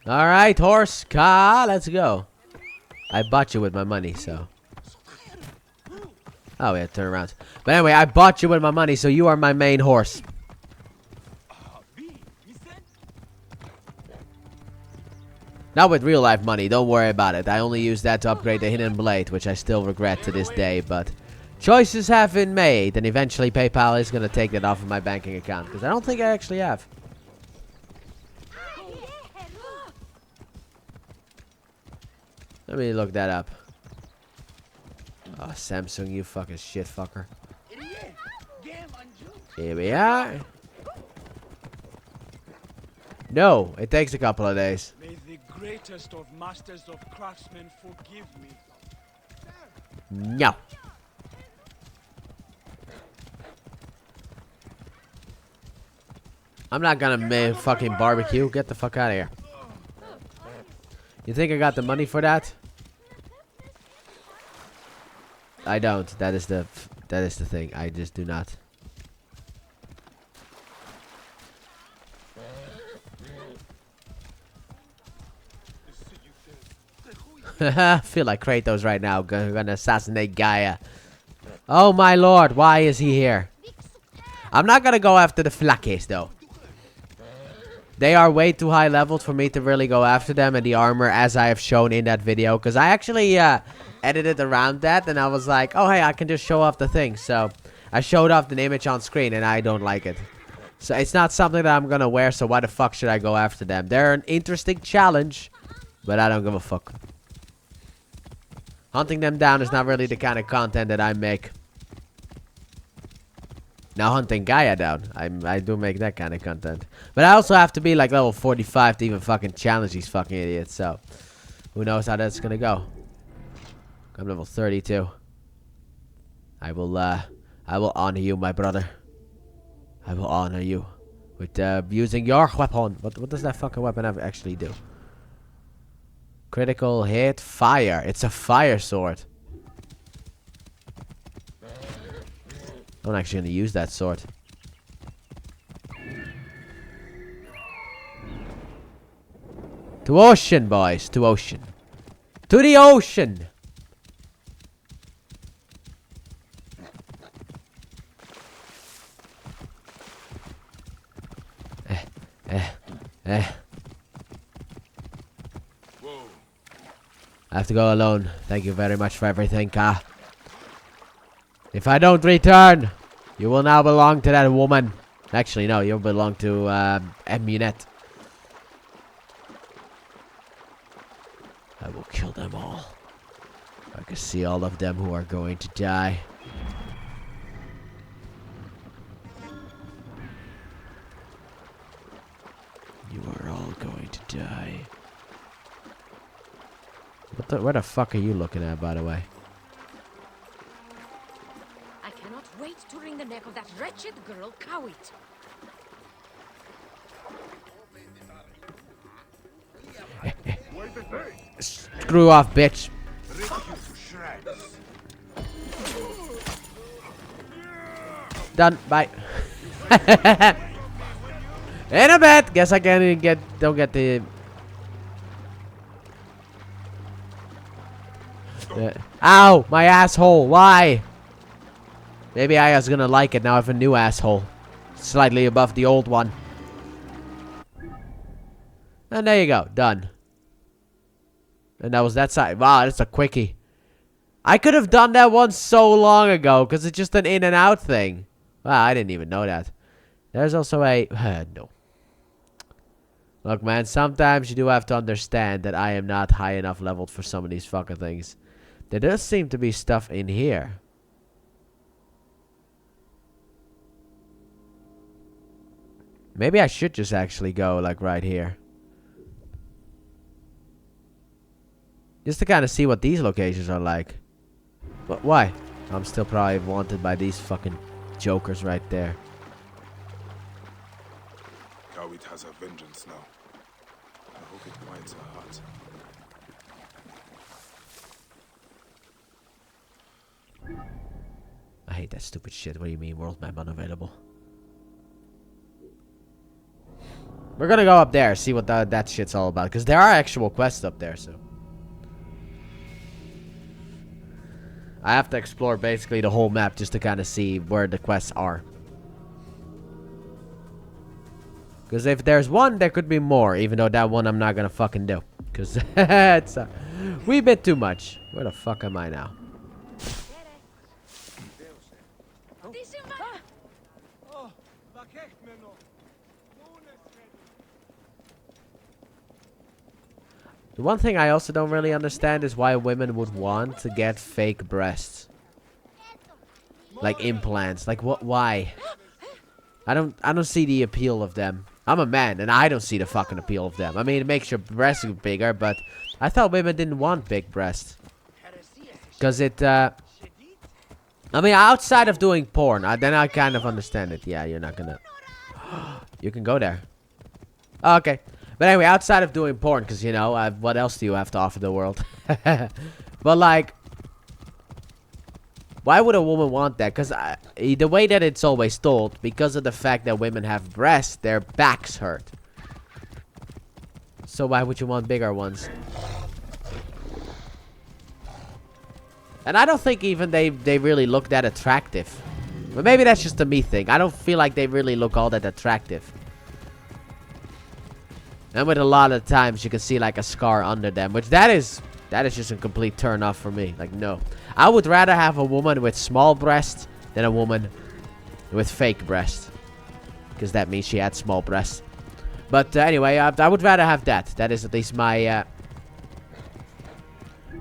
Alright, horse. Ka, let's go. I bought you with my money, so. Oh, yeah, turn around. But anyway, I bought you with my money, so you are my main horse. Not with real life money, don't worry about it. I only use that to upgrade the hidden blade, which I still regret to this day, but choices have been made, and eventually PayPal is gonna take that off of my banking account, because I don't think I actually have. Let me look that up. Oh, Samsung, you fucking shit fucker. Here we are. No, it takes a couple of days. May the greatest of masters of craftsmen forgive me. No. I'm not gonna make fucking barbecue. Get the fuck out of here. You think I got the money for that? I don't. That is the thing. I just do not. I feel like Kratos right now. Gonna assassinate Gaia. Oh my lord, why is he here? I'm not gonna go after the Flakes though. They are way too high leveled for me to really go after them and the armor, as I have shown in that video. Because I actually edited around that and I was like, oh hey, I can just show off the thing. So I showed off the image on screen and I don't like it. So it's not something that I'm gonna wear, so why the fuck should I go after them? They're an interesting challenge, but I don't give a fuck. Hunting them down is not really the kind of content that I make. Now hunting Gaia down, I do make that kind of content. But I also have to be like level 45 to even fucking challenge these fucking idiots, so who knows how that's gonna go. I'm level 32. I will honor you, my brother. I will honor you with using your weapon. What does that fucking weapon actually do? Critical hit, fire. It's a fire sword. I'm actually gonna use that sword. To ocean, boys. To ocean. To the ocean. I have to go alone. Thank you very much for everything, Ka. If I don't return, you will now belong to that woman. Actually, no, you belong to Emunet. I will kill them all. I can see all of them who are going to die. You are all going to die. Where the fuck are you looking at, by the way? I cannot wait to wring the neck of that wretched girl, Kawit. Screw off, bitch. Done. Bye. In a bit. Guess I can't even don't get the. Ow! My asshole. Why? Maybe I was gonna like it. Now I have a new asshole. Slightly above the old one. And there you go. Done. And that was that side. Wow, that's a quickie. I could have done that one so long ago, because it's just an in and out thing. Wow, I didn't even know that. There's also a... no. Look, man, sometimes you do have to understand that I am not high enough leveled for some of these fucking things. There does seem to be stuff in here. Maybe I should just actually go, like, right here. Just to kind of see what these locations are like. But why? I'm still probably wanted by these fucking jokers right there. Kawit has a vengeance now. I hope it quiets her heart. I hate that stupid shit. What do you mean, world map unavailable? We're gonna go up there, see what that shit's all about. Because there are actual quests up there, so. I have to explore basically the whole map just to kind of see where the quests are. Because if there's one, there could be more. Even though that one I'm not gonna fucking do. Because it's a wee bit too much. Where the fuck am I now? The one thing I also don't really understand is why women would want to get fake breasts. Like implants. Like what? Why? I don't see the appeal of them. I'm a man and I don't see the fucking appeal of them. I mean, it makes your breasts bigger, but I thought women didn't want big breasts. Because it, I mean, outside of doing porn, then I kind of understand it. Yeah, you're not gonna... You can go there. Oh, okay. But anyway, outside of doing porn, because, you know, what else do you have to offer the world? But, like... Why would a woman want that? Because the way that it's always told, because of the fact that women have breasts, their backs hurt. So why would you want bigger ones? And I don't think even they really look that attractive. But maybe that's just a me thing. I don't feel like they really look all that attractive. And with a lot of times you can see like a scar under them, which that is just a complete turn off for me. Like, no. I would rather have a woman with small breasts than a woman with fake breasts. Because that means she had small breasts. But anyway, I would rather have that. That is at least my...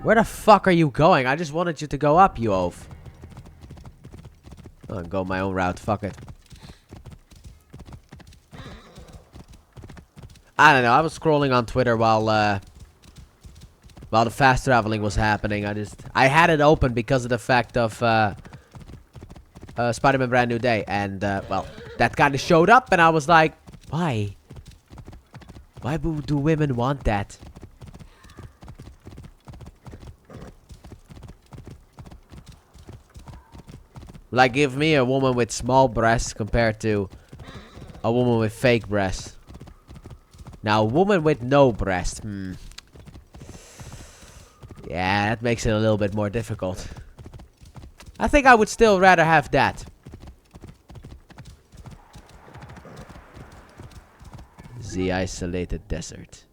Where the fuck are you going? I just wanted you to go up, you oaf. I'll go my own route. Fuck it. I don't know. I was scrolling on Twitter while the fast traveling was happening. I had it open because of the fact of Spider-Man Brand New Day, and well, that kind of showed up, and I was like, why? Why do women want that? Like, give me a woman with small breasts compared to a woman with fake breasts. Now, a woman with no breasts. Yeah, that makes it a little bit more difficult. I think I would still rather have that. The isolated desert.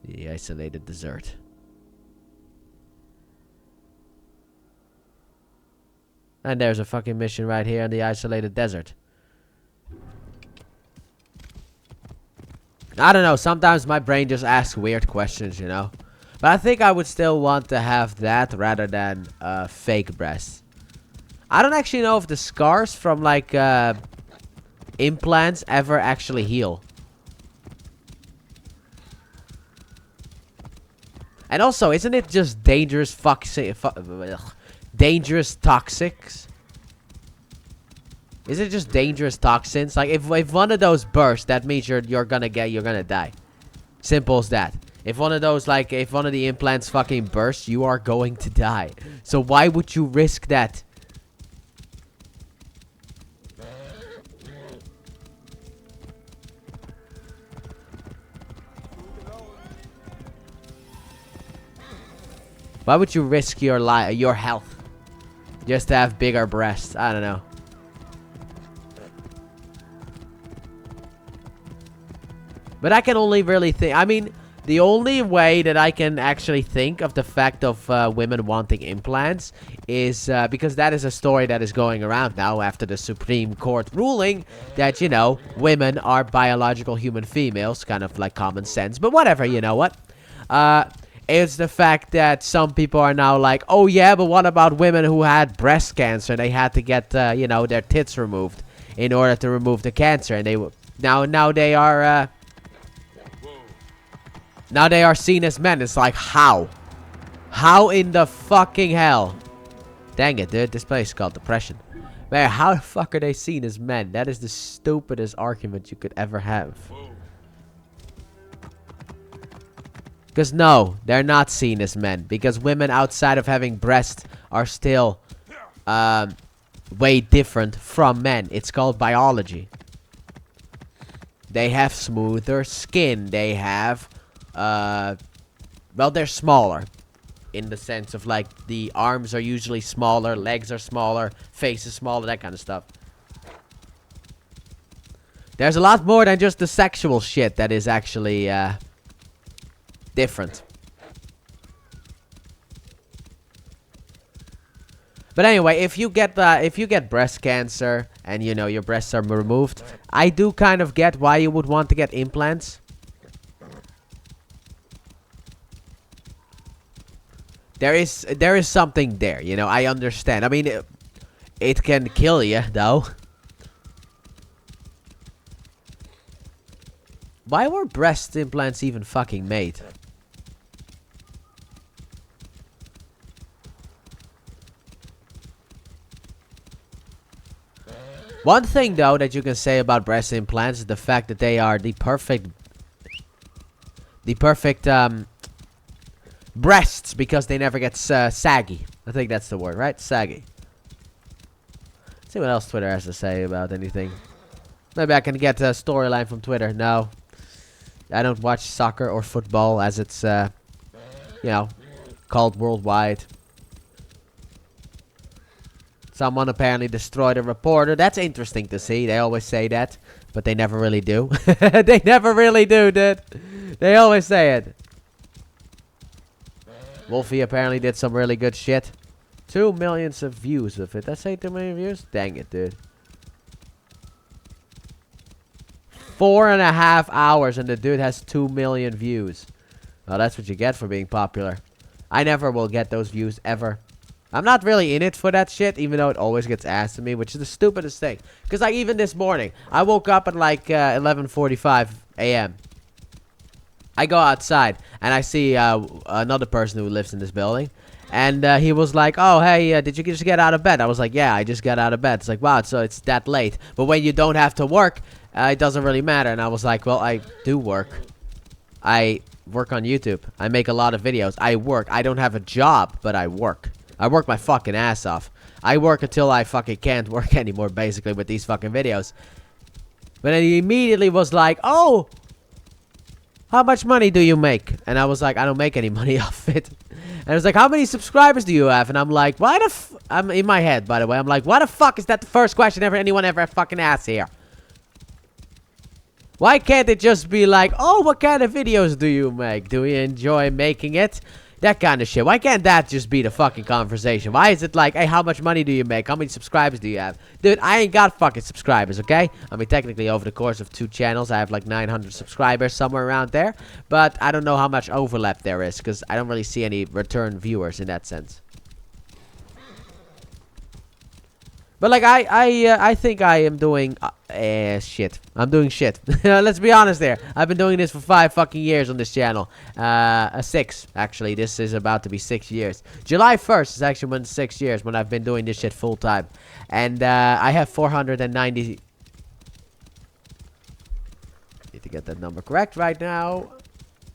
The isolated desert. And there's a fucking mission right here in the isolated desert. I don't know, sometimes my brain just asks weird questions, you know? But I think I would still want to have that rather than fake breasts. I don't actually know if the scars from like implants ever actually heal. And also, isn't it just dangerous dangerous toxics? Is it just dangerous toxins? Like if one of those bursts, that means you're gonna die. Simple as that. If one of those, like, if one of the implants fucking bursts, you are going to die. So why would you risk that? Why would you risk your health just to have bigger breasts? I don't know. But I can only really think, I mean, the only way that I can actually think of the fact of women wanting implants is because that is a story that is going around now after the Supreme Court ruling that, you know, women are biological human females, kind of like common sense, but whatever, you know what? It's the fact that some people are now like, oh yeah, but what about women who had breast cancer? They had to get, you know, their tits removed in order to remove the cancer, and they now they are... Now they are seen as men. It's like, how? How in the fucking hell? Dang it, dude. This place is called Depression. Man, how the fuck are they seen as men? That is the stupidest argument you could ever have. Because no, they're not seen as men. Because women outside of having breasts are still way different from men. It's called biology. They have smoother skin. They have, well, they're smaller. In the sense of, like, the arms are usually smaller, legs are smaller, face is smaller, that kind of stuff. There's a lot more than just the sexual shit that is actually, different. But anyway, if you get breast cancer and you know your breasts are removed, I do kind of get why you would want to get implants. There is something there, you know. I understand. I mean, it can kill you though. Why were breast implants even fucking made? One thing, though, that you can say about breast implants is the fact that they are the perfect breasts because they never get saggy. I think that's the word, right? Saggy. Let's see what else Twitter has to say about anything. Maybe I can get a storyline from Twitter. No. I don't watch soccer or football as it's, you know, called worldwide. Someone apparently destroyed a reporter. That's interesting to see. They always say that, but they never really do. They never really do, dude. They always say it. Wolfie apparently did some really good shit. 2 million views of it. Did I say 2 million views? Dang it, dude. 4.5 hours and the dude has 2 million views. Well, that's what you get for being popular. I never will get those views ever. I'm not really in it for that shit, even though it always gets asked of me, which is the stupidest thing. Because, like, even this morning, I woke up at, like, 11:45 a.m. I go outside, and I see another person who lives in this building. And he was like, oh, hey, did you just get out of bed? I was like, yeah, I just got out of bed. It's like, wow, so it's that late. But when you don't have to work, it doesn't really matter. And I was like, well, I do work. I work on YouTube. I make a lot of videos. I work. I don't have a job, but I work. I work my fucking ass off. I work until I fucking can't work anymore, basically, with these fucking videos. But then he immediately was like, oh, how much money do you make? And I was like, I don't make any money off it. And I was like, how many subscribers do you have? And I'm like, why the I'm in my head, by the way. I'm like, why the fuck is that the first question anyone ever fucking asks here? Why can't it just be like, oh, what kind of videos do you make? Do you enjoy making it? That kind of shit. Why can't that just be the fucking conversation? Why is it like, hey, how much money do you make? How many subscribers do you have? Dude, I ain't got fucking subscribers, okay? I mean, technically, over the course of 2 channels, I have like 900 subscribers, somewhere around there. But I don't know how much overlap there is, because I don't really see any return viewers in that sense. But like, I think I am doing, shit. I'm doing shit. Let's be honest there. I've been doing this for 5 fucking years on this channel. 6, actually. This is about to be 6 years. July 1st is actually when 6 years when I've been doing this shit full time. And, I have 490... Need to get that number correct right now.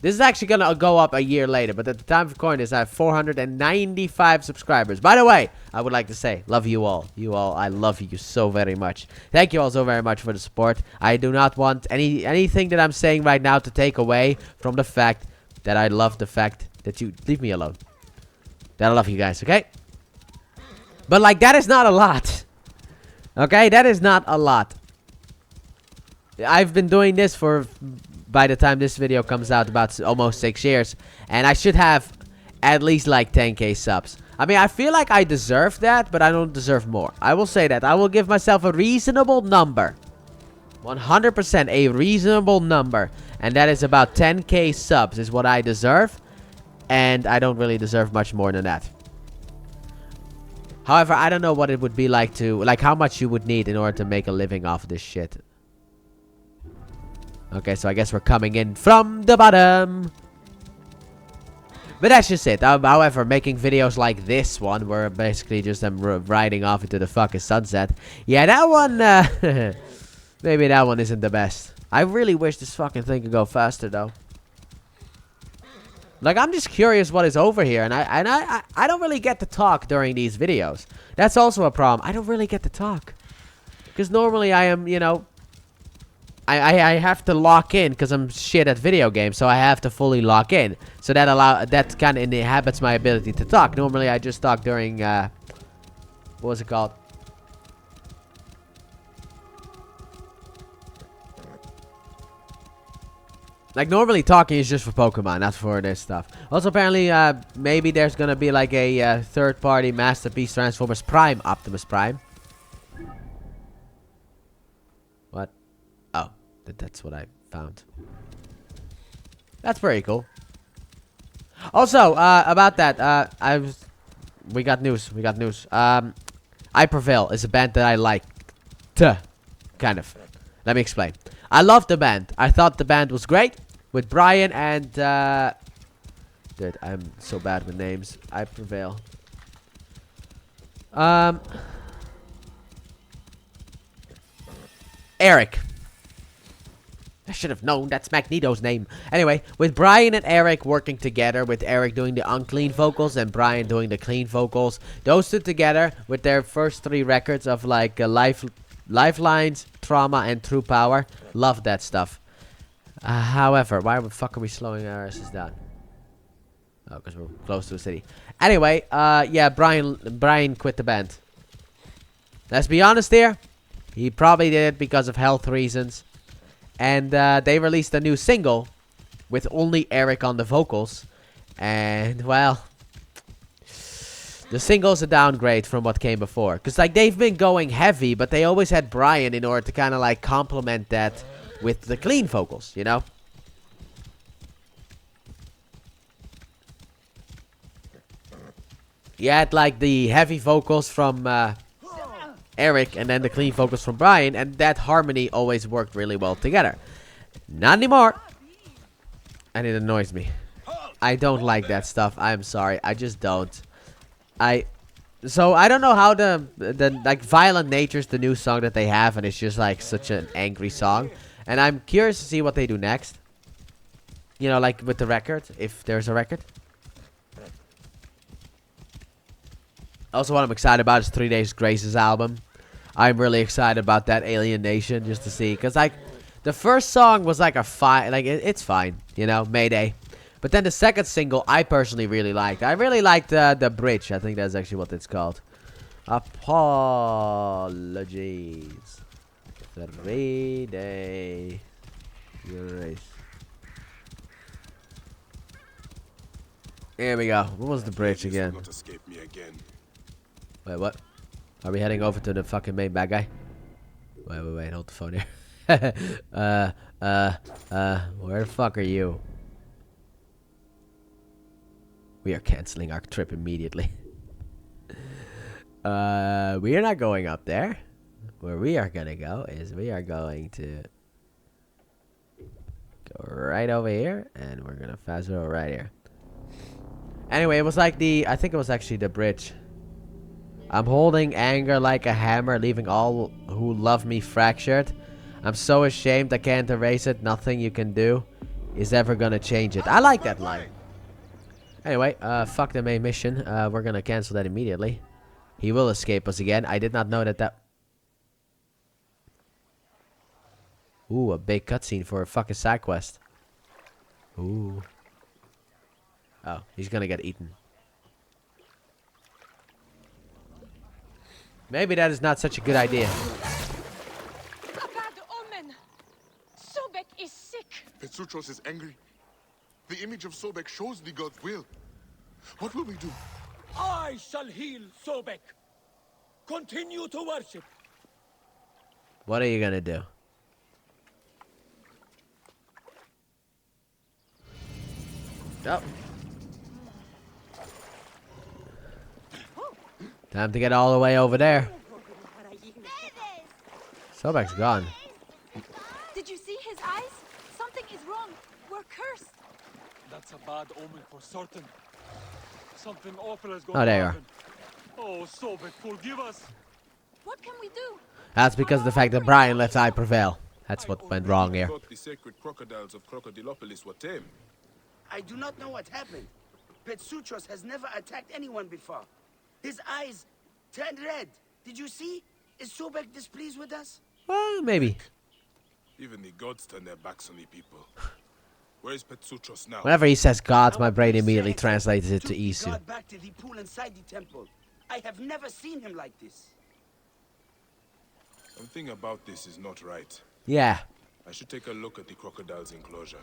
This is actually gonna go up a year later, but at the time of recording this, I have 495 subscribers. By the way, I would like to say, love you all. You all, I love you so very much. Thank you all so very much for the support. I do not want anything that I'm saying right now to take away from the fact that I love the fact that you leave me alone. That I love you guys, okay? But like, that is not a lot. Okay, that is not a lot. I've been doing this for... by the time this video comes out, about almost 6 years. And I should have at least like 10k subs. I mean, I feel like I deserve that, but I don't deserve more. I will say that. I will give myself a reasonable number. 100% a reasonable number. And that is about 10k subs is what I deserve. And I don't really deserve much more than that. However, I don't know what it would be like to... like, how much you would need in order to make a living off of this shit. Okay, so I guess we're coming in from the bottom. But that's just it. However, making videos like this one, where basically just I'm riding off into the fucking sunset. Yeah, that one, maybe that one isn't the best. I really wish this fucking thing could go faster, though. Like, I'm just curious what is over here. And I don't really get to talk during these videos. That's also a problem. I don't really get to talk. Because normally I am, you know... I have to lock in because I'm shit at video games, so I have to fully lock in. So that kind of inhibits my ability to talk. Normally, I just talk during what was it called? Like, normally talking is just for Pokemon, not for this stuff. Also, apparently, maybe there's gonna be like a third-party Masterpiece Transformers Prime Optimus Prime. What? Oh, that's what I found. That's very cool. Also, about that, we got news. We got news. I Prevail is a band that I like. Kind of. Let me explain. I love the band. I thought the band was great. With Brian and, dude, I'm so bad with names. I Prevail. Eric. I should have known that's Magneto's name. Anyway, with Brian and Eric working together, with Eric doing the unclean vocals and Brian doing the clean vocals, those two together with their first 3 records of like Lifelines, Trauma, and True Power. Love that stuff. However, why the fuck are we slowing our asses down? Oh, because we're close to a city. Anyway, yeah, Brian quit the band. Let's be honest here. He probably did it because of health reasons. And they released a new single with only Eric on the vocals. And, well, the single's a downgrade from what came before. Because, like, they've been going heavy, but they always had Brian in order to kind of, like, complement that with the clean vocals, you know? You had, like, the heavy vocals from Eric and then the clean vocals from Brian, and that harmony always worked really well together. Not anymore. And it annoys me. I don't like that stuff. I'm sorry. I just don't. So I don't know how the like Violent Nature's the new song that they have, and it's just like such an angry song. And I'm curious to see what they do next. You know, like with the record, if there's a record. Also, what I'm excited about is 3 Days Grace's album. I'm really excited about that Alien Nation just to see, because like the first song was like a fine, like it's fine, you know, Mayday. But then the second single, I personally really liked. I really liked the bridge. I think that's actually what it's called. Apologies. 3 Day Grace. Here we go. What was the bridge again? Not escape me again. Wait, what? Are we heading over to the fucking main bad guy? Wait, hold the phone here. Where the fuck are you? We are canceling our trip immediately. We are not going up there. Where we are gonna go is we are going to go right over here, and we're gonna fast forward right here. Anyway, it was like I think it was actually the bridge. I'm holding anger like a hammer, leaving all who love me fractured. I'm so ashamed I can't erase it. Nothing you can do is ever gonna change it. I like that line. Anyway, fuck the main mission. We're gonna cancel that immediately. He will escape us again. I did not know that. Ooh, a big cutscene for a fucking side quest. Ooh. Oh, he's gonna get eaten. Maybe that is not such a good idea. A bad omen. Sobek is sick. Petsuchos is angry. The image of Sobek shows the god's will. What will we do? I shall heal Sobek. Continue to worship. What are you gonna do? Oh. Time to get all the way over there. Sobek's gone. Did you see his eyes? Something is wrong. We're cursed. That's a bad omen for certain. Something awful is going Oh, to there you are. happen. Oh, Sobek, forgive us. What can we do? That's because of the fact that Brian left I Prevail. That's what went wrong here. Thought the sacred crocodiles of Crocodilopolis were tame. I do not know what happened. Petsuchos has never attacked anyone before. His eyes turned red. Did you see? Is Sobek displeased with us? Well, maybe. Even the gods turn their backs on the people. Where is Petsutros now? Whenever he says gods, my Our brain priest immediately said translates it took to the Isu. god back to the pool inside the temple. I have never seen him like this. Something about this is not right. Yeah. I should take a look at the crocodile's enclosure.